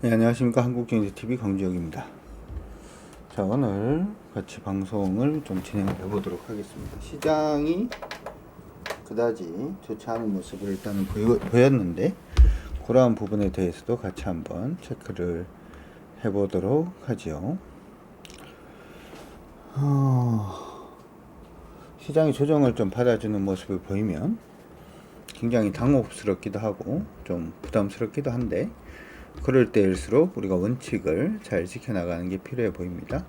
네, 안녕하십니까. 한국경제TV 강주혁입니다. 자, 오늘 같이 방송을 좀 진행해 보도록 하겠습니다. 시장이 그다지 좋지 않은 모습을 일단은 보였는데, 그러한 부분에 대해서도 같이 한번 체크를 해 보도록 하죠. 시장이 조정을 좀 받아주는 모습을 보이면 굉장히 당혹스럽기도 하고 좀 부담스럽기도 한데, 그럴 때일수록 우리가 원칙을 잘 지켜나가는 게 필요해 보입니다.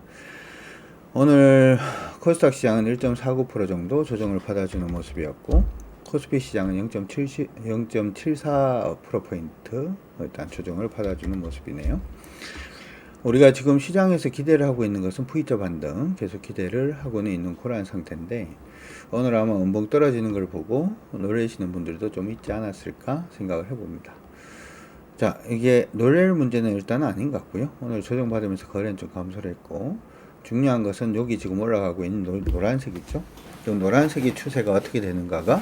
오늘 코스닥 시장은 1.49% 정도 조정을 받아주는 모습이었고, 코스피 시장은 0.74%포인트 일단 조정을 받아주는 모습이네요. 우리가 지금 시장에서 기대를 하고 있는 것은 V자 반등 계속 기대를 하고는 있는 그러한 상태인데, 오늘 아마 음봉 떨어지는 걸 보고 놀라시는 분들도 좀 있지 않았을까 생각을 해봅니다. 자, 이게 놀랄 문제는 일단은 아닌 것 같고요. 오늘 조정받으면서 거래는 좀 감소를 했고, 중요한 것은 여기 지금 올라가고 있는 노란색 있죠? 이 노란색의 추세가 어떻게 되는가가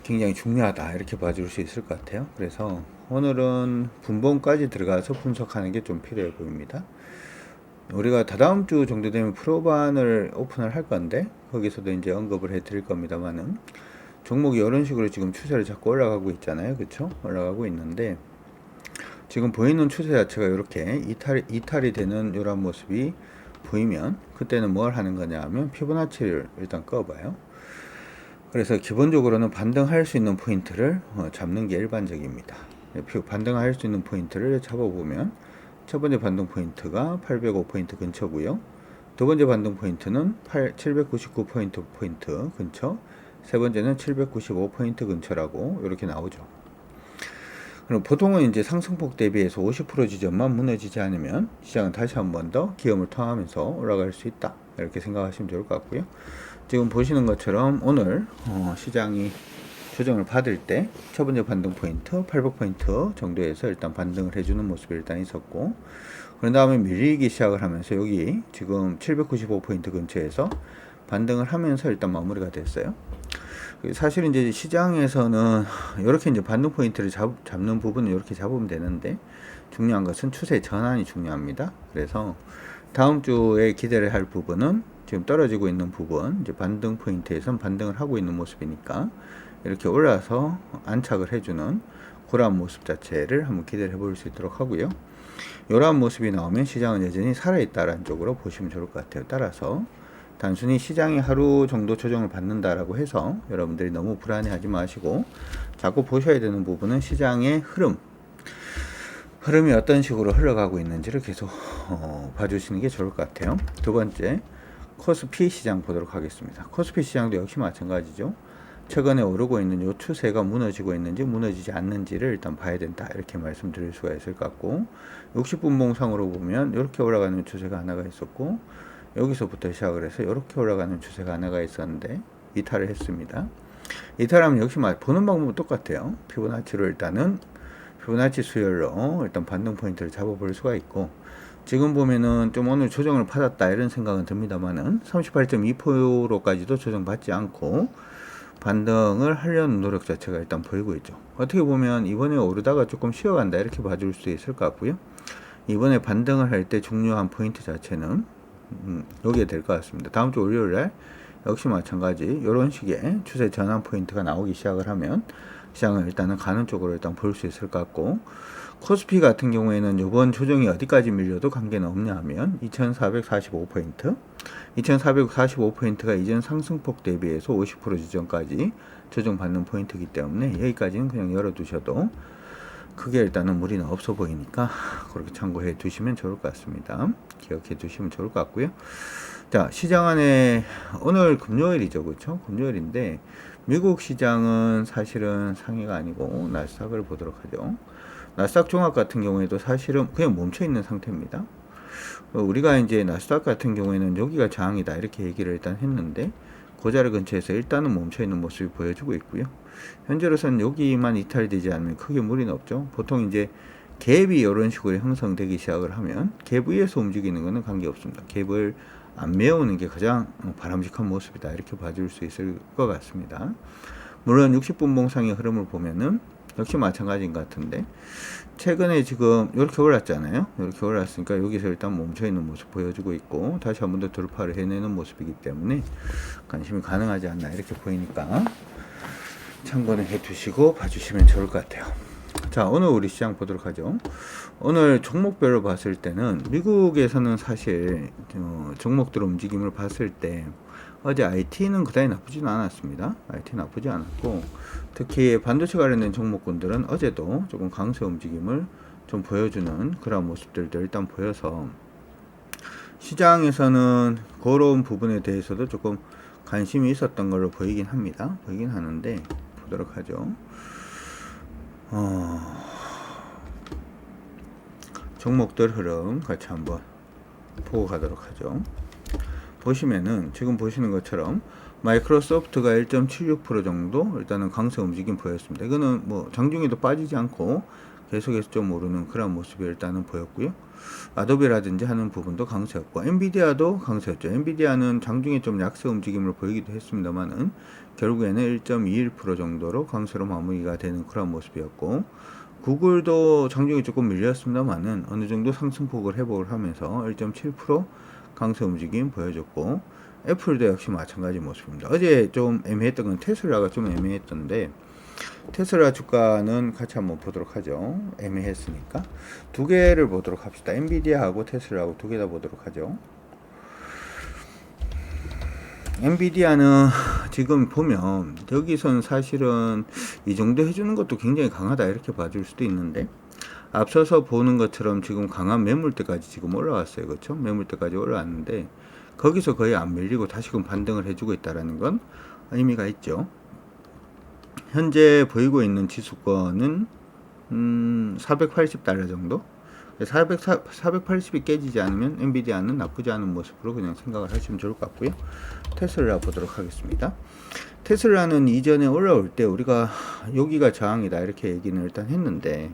굉장히 중요하다, 이렇게 봐줄 수 있을 것 같아요. 그래서 오늘은 분봉까지 들어가서 분석하는 게 좀 필요해 보입니다. 우리가 다다음 주 정도 되면 프로반을 오픈을 할 건데, 거기서도 이제 언급을 해 드릴 겁니다만은, 종목이 이런 식으로 지금 추세를 자꾸 올라가고 있잖아요. 그쵸? 올라가고 있는데, 지금 보이는 추세 자체가 이렇게 이탈이 되는 이런 모습이 보이면, 그때는 뭘 하는 거냐 하면 피보나치를 일단 꺼봐요. 그래서 기본적으로는 반등할 수 있는 포인트를 잡는 게 일반적입니다. 반등할 수 있는 포인트를 잡아보면, 첫 번째 반등 포인트가 805포인트 근처고요. 두 번째 반등 포인트는 799포인트 근처, 세 번째는 795포인트 근처라고 이렇게 나오죠. 그럼 보통은 이제 상승폭 대비해서 50% 지점만 무너지지 않으면 시장은 다시 한 번 더 기염을 통하면서 올라갈 수 있다, 이렇게 생각하시면 좋을 것 같고요. 지금 보시는 것처럼 오늘 시장이 조정을 받을 때 첫 번째 반등 포인트 800포인트 정도에서 일단 반등을 해주는 모습이 일단 있었고, 그런 다음에 밀리기 시작을 하면서 여기 지금 795포인트 근처에서 반등을 하면서 일단 마무리가 됐어요. 사실 이제 시장에서는 이렇게 이제 반등 포인트를 잡는 부분은 이렇게 잡으면 되는데, 중요한 것은 추세 전환이 중요합니다. 그래서 다음 주에 기대를 할 부분은 지금 떨어지고 있는 부분, 이제 반등 포인트에선 반등을 하고 있는 모습이니까 이렇게 올라서 안착을 해주는 그러한 모습 자체를 한번 기대를 해볼 수 있도록 하고요. 이러한 모습이 나오면 시장은 여전히 살아있다라는 쪽으로 보시면 좋을 것 같아요. 따라서 단순히 시장이 하루 정도 조정을 받는다라고 해서 여러분들이 너무 불안해하지 마시고, 자꾸 보셔야 되는 부분은 시장의 흐름이 어떤 식으로 흘러가고 있는지를 계속 봐주시는 게 좋을 것 같아요. 두 번째, 코스피 시장 보도록 하겠습니다. 코스피 시장도 역시 마찬가지죠. 최근에 오르고 있는 이 추세가 무너지고 있는지 무너지지 않는지를 일단 봐야 된다, 이렇게 말씀드릴 수가 있을 것 같고, 60분봉상으로 보면 이렇게 올라가는 추세가 하나가 있었고, 여기서부터 시작을 해서 이렇게 올라가는 추세가 하나가 있었는데 이탈을 했습니다. 이탈하면 역시 보는 방법은 똑같아요. 피보나치로 일단은 피보나치 수열로 일단 반등 포인트를 잡아볼 수가 있고, 지금 보면은 좀 오늘 조정을 받았다 이런 생각은 듭니다만은 38.2%까지도 조정받지 않고 반등을 하려는 노력 자체가 일단 보이고 있죠. 어떻게 보면 이번에 오르다가 조금 쉬어간다, 이렇게 봐줄 수 있을 것 같고요. 이번에 반등을 할 때 중요한 포인트 자체는 여기에 될 것 같습니다. 다음 주 월요일날 역시 마찬가지 이런 식의 추세 전환 포인트가 나오기 시작을 하면 시장은 일단은 가는 쪽으로 일단 볼 수 있을 것 같고, 코스피 같은 경우에는 이번 조정이 어디까지 밀려도 관계는 없냐 하면 2445포인트 2445포인트가 이전 상승폭 대비해서 50% 지점까지 조정받는 포인트이기 때문에 여기까지는 그냥 열어두셔도 크게 일단은 무리는 없어 보이니까 그렇게 참고해 두시면 좋을 것 같습니다. 기억해 두시면 좋을 것 같고요. 자, 시장 안에 오늘 금요일이죠, 그렇죠? 금요일인데 미국 시장은 사실은 상해가 아니고 나스닥을 보도록 하죠. 나스닥 종합 같은 경우에도 사실은 그냥 멈춰 있는 상태입니다. 우리가 이제 나스닥 같은 경우에는 여기가 저항이다, 이렇게 얘기를 일단 했는데 그 자리 근처에서 일단은 멈춰 있는 모습이 보여주고 있고요. 현재로서는 여기만 이탈되지 않으면 크게 무리는 없죠. 보통 이제 갭이 이런 식으로 형성되기 시작을 하면 갭 위에서 움직이는 것은 관계없습니다. 갭을 안 메우는 게 가장 바람직한 모습이다, 이렇게 봐줄 수 있을 것 같습니다. 물론 60분봉상의 흐름을 보면은 역시 마찬가지인 것 같은데, 최근에 지금 이렇게 올랐잖아요. 이렇게 올랐으니까 여기서 일단 멈춰있는 모습 보여주고 있고, 다시 한 번 더 돌파를 해내는 모습이기 때문에 관심이 가능하지 않나 이렇게 보이니까 참고는 해두시고 봐주시면 좋을 것 같아요. 자, 오늘 우리 시장 보도록 하죠. 오늘 종목별로 봤을 때는 미국에서는 사실 종목들 움직임을 봤을 때 어제 IT는 그다지 나쁘지는 않았습니다. IT 나쁘지 않았고, 특히 반도체 관련된 종목군들은 어제도 조금 강세 움직임을 좀 보여주는 그런 모습들도 일단 보여서 시장에서는 그런 부분에 대해서도 조금 관심이 있었던 걸로 보이긴 합니다. 보이긴 하는데 보도록 하죠. 종목들 흐름 같이 한번 보고 가도록 하죠. 보시면은 지금 보시는 것처럼 마이크로소프트가 1.76% 정도 일단은 강세 움직임 보였습니다. 이거는 뭐 장중에도 빠지지 않고 계속해서 좀 오르는 그런 모습이 일단은 보였고요. 아도비라든지 하는 부분도 강세였고, 엔비디아도 강세였죠. 엔비디아는 장중에 좀 약세 움직임을 보이기도 했습니다만은 결국에는 1.21% 정도로 강세로 마무리가 되는 그런 모습이었고, 구글도 장중에 조금 밀렸습니다만은 어느 정도 상승폭을 회복을 하면서 1.7% 강세 움직임 보여줬고, 애플도 역시 마찬가지 모습입니다. 어제 좀 애매했던 건 테슬라가 좀 애매했던데, 테슬라 주가는 같이 한번 보도록 하죠. 애매했으니까 두 개를 보도록 합시다. 엔비디아하고 테슬라하고 두 개 다 보도록 하죠. 엔비디아는 지금 보면 여기선 사실은 이 정도 해주는 것도 굉장히 강하다 이렇게 봐줄 수도 있는데, 앞서서 보는 것처럼 지금 강한 매물대까지 지금 올라왔어요. 그렇죠? 매물대까지 올라왔는데 거기서 거의 안 밀리고 다시금 반등을 해주고 있다는 건 의미가 있죠. 현재 보이고 있는 지수권은 480달러 정도? 480이 깨지지 않으면 엔비디아는 나쁘지 않은 모습으로 그냥 생각을 하시면 좋을 것 같고요. 테슬라 보도록 하겠습니다. 테슬라는 이전에 올라올 때 우리가 여기가 저항이다 이렇게 얘기는 일단 했는데,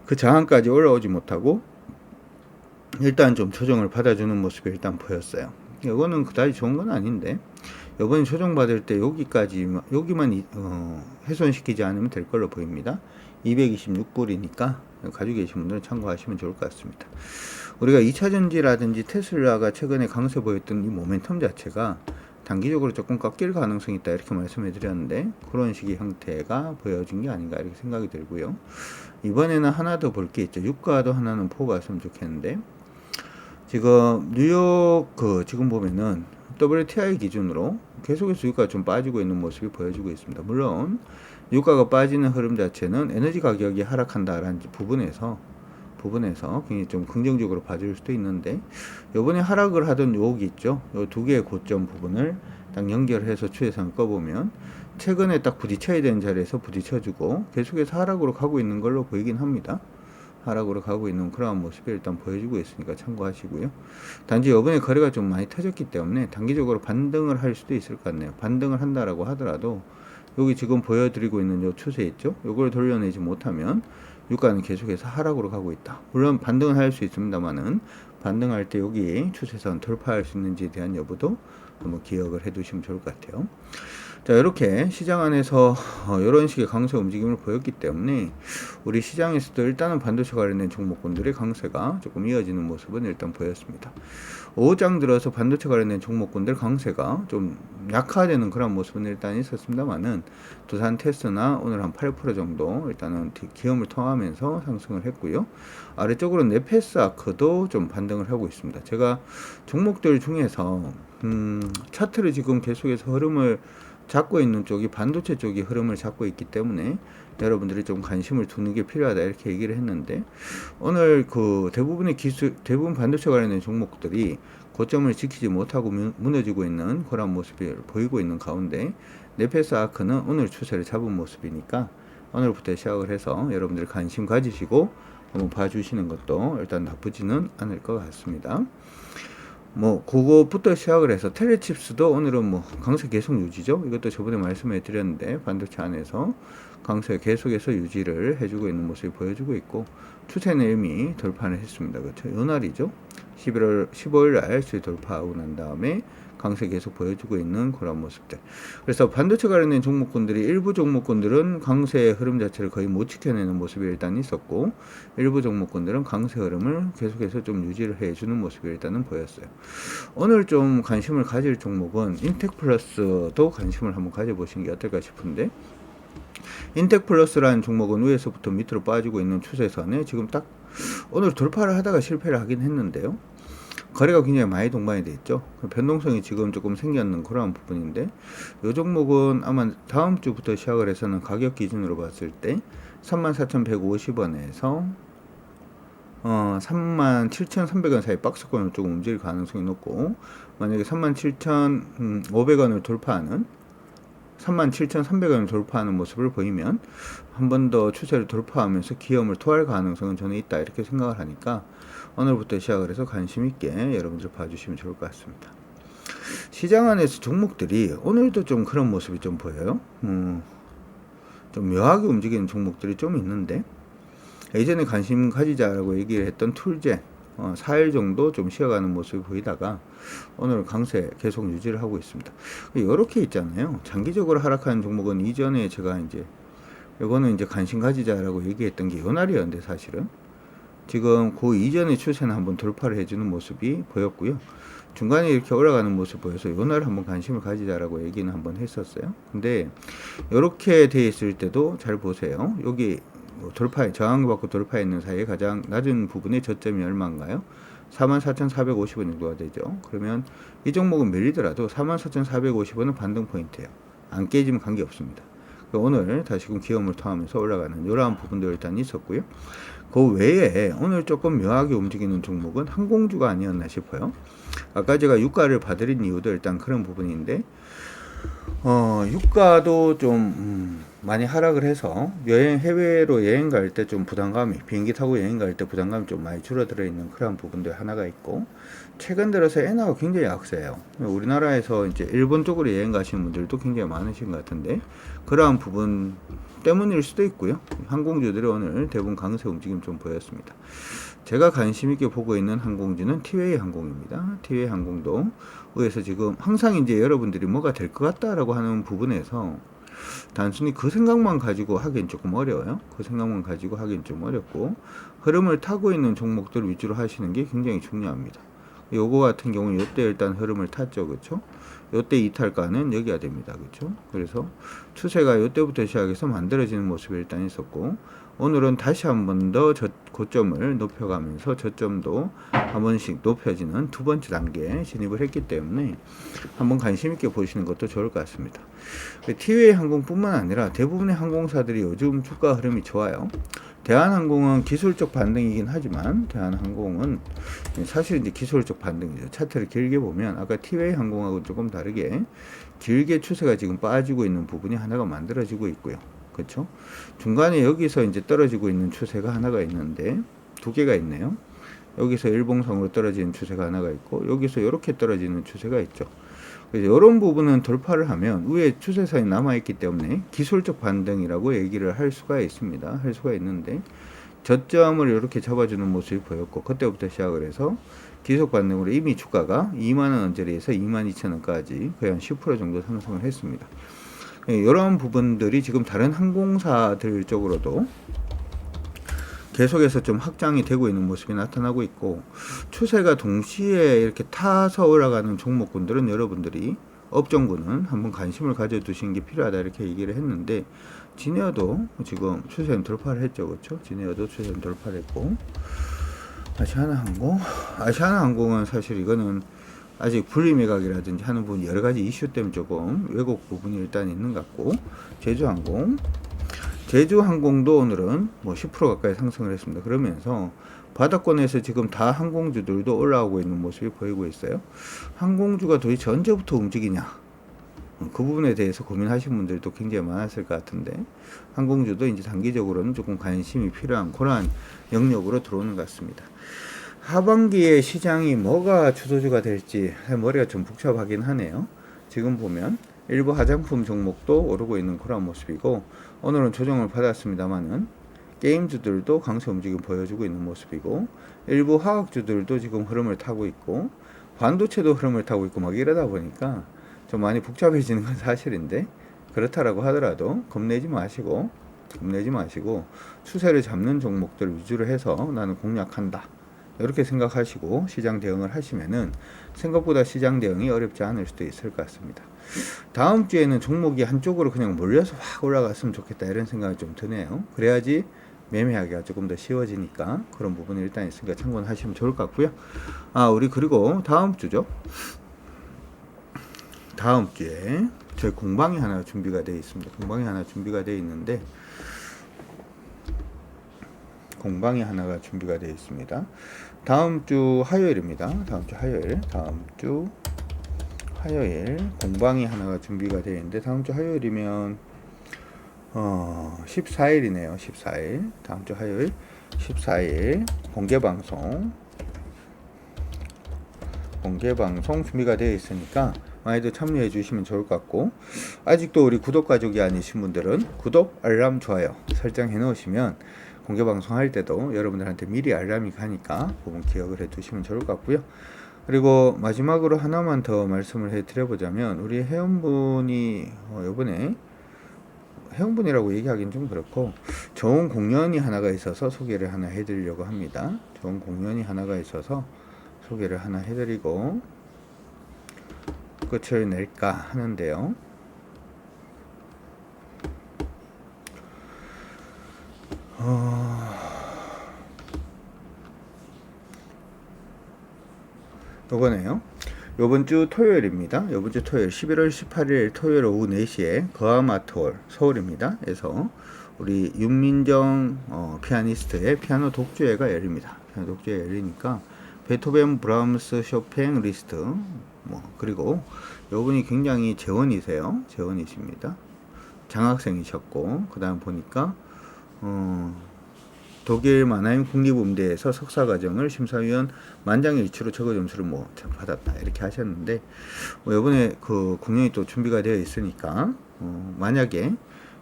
그 저항까지 올라오지 못하고 일단 좀 조정을 받아주는 모습이 일단 보였어요. 이거는 그다지 좋은 건 아닌데, 이번에 조정받을 때 여기만 훼손시키지 않으면 될 걸로 보입니다. 226불이니까 가지고 계신 분들은 참고하시면 좋을 것 같습니다. 우리가 2차전지라든지 테슬라가 최근에 강세 보였던 이 모멘텀 자체가 단기적으로 조금 꺾일 가능성이 있다 이렇게 말씀해 드렸는데, 그런 식의 형태가 보여진 게 아닌가 이렇게 생각이 들고요. 이번에는 하나 더 볼 게 있죠. 유가도 하나는 보고 갔으면 좋겠는데, 지금 뉴욕 지금 보면은 WTI 기준으로 계속해서 유가가 좀 빠지고 있는 모습이 보여지고 있습니다. 물론 유가가 빠지는 흐름 자체는 에너지 가격이 하락한다라는 부분에서 굉장히 좀 긍정적으로 봐줄 수도 있는데, 요번에 하락을 하던 요기 있죠. 요 두 개의 고점 부분을 딱 연결해서 추세선을 꺼보면 최근에 딱 부딪혀야 되는 자리에서 부딪혀주고 계속해서 하락으로 가고 있는 걸로 보이긴 합니다. 하락으로 가고 있는 그러한 모습이 일단 보여주고 있으니까 참고하시고요. 단지 이번에 거래가 좀 많이 터졌기 때문에 단기적으로 반등을 할 수도 있을 것 같네요. 반등을 한다라고 하더라도 여기 지금 보여드리고 있는 요 추세 있죠? 요걸 돌려내지 못하면 유가는 계속해서 하락으로 가고 있다. 물론 반등은 할 수 있습니다만은 반등할 때 여기 추세선 돌파할 수 있는지에 대한 여부도 한번 기억을 해 두시면 좋을 것 같아요. 자, 이렇게 시장 안에서 이런 식의 강세 움직임을 보였기 때문에 우리 시장에서도 일단은 반도체 관련된 종목군들의 강세가 조금 이어지는 모습은 일단 보였습니다. 오후장 들어서 반도체 관련된 종목군들 강세가 좀 약화되는 그런 모습은 일단 있었습니다만은 두산 테스나 오늘 한 8% 정도 일단은 기염을 통하면서 상승을 했고요. 아래쪽으로 네페스 아크도 좀 반등을 하고 있습니다. 제가 종목들 중에서 차트를 지금 계속해서 흐름을 잡고 있는 쪽이 반도체 쪽이 흐름을 잡고 있기 때문에 여러분들이 좀 관심을 두는 게 필요하다 이렇게 얘기를 했는데, 오늘 대부분 반도체 관련된 종목들이 고점을 지키지 못하고 무너지고 있는 그런 모습이 보이고 있는 가운데 네페스 아크는 오늘 추세를 잡은 모습이니까 오늘부터 시작을 해서 여러분들이 관심 가지시고 한번 봐주시는 것도 일단 나쁘지는 않을 것 같습니다. 그거부터 시작을 해서 텔레칩스도 오늘은 강세 계속 유지죠. 이것도 저번에 말씀해 드렸는데 반도체 안에서 강세 계속해서 유지를 해주고 있는 모습이 보여주고 있고, 추세는 이미 돌파를 했습니다. 그렇죠? 요 날이죠. 15일 날 수요 돌파하고 난 다음에 강세 계속 보여주고 있는 그런 모습들. 그래서 반도체 관련된 종목군들이 일부 종목군들은 강세의 흐름 자체를 거의 못 지켜내는 모습이 일단 있었고, 일부 종목군들은 강세 흐름을 계속해서 좀 유지를 해주는 모습이 일단은 보였어요. 오늘 좀 관심을 가질 종목은 인텍플러스도 관심을 한번 가져보시는 게 어떨까 싶은데, 인텍플러스라는 종목은 위에서부터 밑으로 빠지고 있는 추세선에 지금 딱 오늘 돌파를 하다가 실패를 하긴 했는데요. 거래가 굉장히 많이 동반이 돼 있죠. 변동성이 지금 조금 생겼는 그런 부분인데, 이 종목은 아마 다음 주부터 시작을 해서는 가격 기준으로 봤을 때 34,150원에서 37,300원 사이 박스권을 조금 움직일 가능성이 높고, 만약에 37,500원을 돌파하는 37,300원을 돌파하는 모습을 보이면 한 번 더 추세를 돌파하면서 기염을 토할 가능성은 저는 있다, 이렇게 생각을 하니까 오늘부터 시작을 해서 관심 있게 여러분들 봐주시면 좋을 것 같습니다. 시장 안에서 종목들이 오늘도 좀 그런 모습이 좀 보여요. 좀 묘하게 움직이는 종목들이 좀 있는데, 예전에 관심 가지자라고 얘기를 했던 툴제 4일 정도 좀 쉬어가는 모습이 보이다가 오늘 강세 계속 유지를 하고 있습니다. 이렇게 있잖아요. 장기적으로 하락하는 종목은 이전에 제가 이거는 이제 관심 가지자라고 얘기했던 게 요날이었는데, 사실은 지금 그 이전의 추세는 한번 돌파를 해주는 모습이 보였고요. 중간에 이렇게 올라가는 모습 보여서 요날 한번 관심을 가지자라고 얘기는 한번 했었어요. 근데 이렇게 돼 있을 때도 잘 보세요. 여기 저항을 받고 돌파했는 사이에 가장 낮은 부분의 저점이 얼마인가요? 44,450원 정도가 되죠. 그러면 이 종목은 밀리더라도 44,450원은 반등 포인트예요. 안 깨지면 관계없습니다. 오늘 다시금 기염을 토하면서 올라가는 이러한 부분도 일단 있었고요. 그 외에 오늘 조금 묘하게 움직이는 종목은 항공주가 아니었나 싶어요. 아까 제가 유가를 봐드린 이유도 일단 그런 부분인데, 유가도 좀 많이 하락을 해서 해외로 여행 갈 때 좀 부담감이, 비행기 타고 여행 갈 때 부담감이 좀 많이 줄어들어 있는 그런 부분도 하나가 있고, 최근 들어서 엔화가 굉장히 약세요. 우리나라에서 이제 일본 쪽으로 여행 가시는 분들도 굉장히 많으신 것 같은데, 그러한 부분 때문일 수도 있고요. 항공주들이 오늘 대부분 강세 움직임 좀 보였습니다. 제가 관심 있게 보고 있는 항공주는 티웨이 항공입니다. 티웨이 항공도 위에서 지금 항상 이제 여러분들이 뭐가 될 것 같다라고 하는 부분에서 단순히 그 생각만 가지고 하긴 조금 어려워요. 그 생각만 가지고 하긴 좀 어렵고, 흐름을 타고 있는 종목들 위주로 하시는 게 굉장히 중요합니다. 요거 같은 경우는 요때 일단 흐름을 탔죠. 그렇죠? 요때 이탈가는 여기가 됩니다. 그렇죠? 그래서 추세가 요때부터 시작해서 만들어지는 모습이 일단 있었고, 오늘은 다시 한 번 더 고점을 높여가면서 저점도 한 번씩 높여지는 두 번째 단계에 진입을 했기 때문에 한번 관심 있게 보시는 것도 좋을 것 같습니다. 티웨이 항공뿐만 아니라 대부분의 항공사들이 요즘 주가 흐름이 좋아요. 대한항공은 기술적 반등이긴 하지만, 대한항공은 사실 이제 기술적 반등이죠. 차트를 길게 보면 아까 티웨이 항공하고 조금 다르게 길게 추세가 지금 빠지고 있는 부분이 하나가 만들어지고 있고요. 그렇죠? 중간에 여기서 이제 떨어지고 있는 추세가 하나가 있는데, 두 개가 있네요. 여기서 일봉상으로 떨어지는 추세가 하나가 있고, 여기서 이렇게 떨어지는 추세가 있죠. 그래서 이런 부분은 돌파를 하면 위에 추세선이 남아있기 때문에 기술적 반등이라고 얘기를 할 수가 있습니다. 할 수가 있는데, 저점을 이렇게 잡아주는 모습이 보였고, 그때부터 시작을 해서 기술 반등으로 이미 주가가 2만원 언저리에서 22,000원까지 거의 한 10% 정도 상승을 했습니다. 이런 부분들이 지금 다른 항공사들 쪽으로도 계속해서 좀 확장이 되고 있는 모습이 나타나고 있고, 추세가 동시에 이렇게 타서 올라가는 종목군들은 여러분들이 업종군은 한번 관심을 가져두시는 게 필요하다, 이렇게 얘기를 했는데, 진에어도 지금 추세는 돌파를 했죠. 그렇죠? 진에어도 추세는 돌파를 했고, 아시아나항공은 사실 이거는 아직 분리매각이라든지 하는 부분 여러 가지 이슈 때문에 조금 왜곡 부분이 일단 있는 것 같고, 제주항공도 오늘은 뭐 10% 가까이 상승을 했습니다. 그러면서 바닥권에서 지금 다 항공주들도 올라오고 있는 모습이 보이고 있어요. 항공주가 도대체 언제부터 움직이냐, 그 부분에 대해서 고민하신 분들도 굉장히 많았을 것 같은데, 항공주도 이제 단기적으로는 조금 관심이 필요한 그러한 영역으로 들어오는 것 같습니다. 하반기에 시장이 뭐가 주도주가 될지 머리가 좀 복잡하긴 하네요. 지금 보면 일부 화장품 종목도 오르고 있는 그런 모습이고, 오늘은 조정을 받았습니다만은 게임주들도 강세 움직임 보여주고 있는 모습이고, 일부 화학주들도 지금 흐름을 타고 있고, 반도체도 흐름을 타고 있고 막 이러다 보니까 좀 많이 복잡해지는 건 사실인데, 그렇다라고 하더라도 겁내지 마시고 추세를 잡는 종목들 위주로 해서 나는 공략한다, 이렇게 생각하시고 시장 대응을 하시면은 생각보다 시장 대응이 어렵지 않을 수도 있을 것 같습니다. 다음 주에는 종목이 한쪽으로 그냥 몰려서 확 올라갔으면 좋겠다, 이런 생각이 좀 드네요. 그래야지 매매하기가 조금 더 쉬워지니까 그런 부분이 일단 있으니까 참고는 하시면 좋을 것 같고요. 우리 그리고 다음 주죠. 다음 주에 저희 공방이 하나 준비가 되어 있습니다. 공방이 하나 준비가 되어 있는데, 공방이 하나가 준비가 되어 있습니다. 다음 주 화요일입니다. 다음 주 화요일 공방이 하나가 준비가 되어 있는데, 다음 주 화요일이면 14일이네요. 14일. 다음 주 화요일 14일 공개방송 준비가 되어 있으니까 많이들 참여해 주시면 좋을 것 같고, 아직도 우리 구독 가족이 아니신 분들은 구독, 알람, 좋아요 설정해 놓으시면 공개방송 할 때도 여러분들한테 미리 알람이 가니까 부분 기억을 해 두시면 좋을 것 같고요. 그리고 마지막으로 하나만 더 말씀을 해 드려보자면, 우리 회원분이 요번에 회원분이라고 얘기하기는 좀 그렇고, 좋은 공연이 하나가 있어서 소개를 하나 해드리려고 합니다. 좋은 공연이 하나가 있어서 소개를 하나 해드리고 끝을 낼까 하는데요. 요거네요. 요번 주 토요일입니다. 요번 주 토요일 11월 18일 토요일 오후 4시에 거아마트홀 서울입니다. 에서 우리 윤민정 피아니스트의 피아노 독주회가 열립니다. 피아노 독주회 열리니까 베토벤, 브라함스, 쇼팽, 리스트 그리고 요분이 굉장히 재원이십니다. 장학생이셨고, 그 다음 보니까 독일 마나임 국립음대에서 석사과정을 심사위원 만장일치로 최고 점수를 받았다, 이렇게 하셨는데, 이번에 그 공연이 또 준비가 되어 있으니까 만약에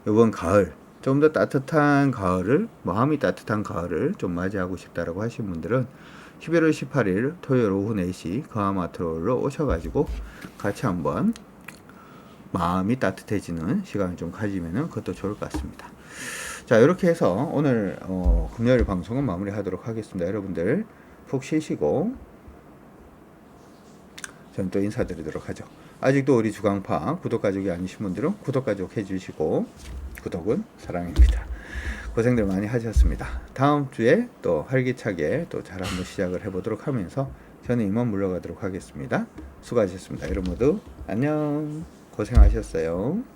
이번 가을 좀 더 따뜻한 가을을, 마음이 따뜻한 가을을 좀 맞이하고 싶다라고 하신 분들은 11월 18일 토요일 오후 4시 거아마트홀로 오셔가지고 같이 한번 마음이 따뜻해지는 시간을 좀 가지면은 그것도 좋을 것 같습니다. 자, 이렇게 해서 오늘 금요일 방송은 마무리하도록 하겠습니다. 여러분들 푹 쉬시고 저는 또 인사드리도록 하죠. 아직도 우리 주강파 구독 가족이 아니신 분들은 구독 가족 해주시고, 구독은 사랑입니다. 고생들 많이 하셨습니다. 다음 주에 또 활기차게 또 잘 한번 시작을 해보도록 하면서 저는 이만 물러가도록 하겠습니다. 수고하셨습니다. 여러분 모두 안녕. 고생하셨어요.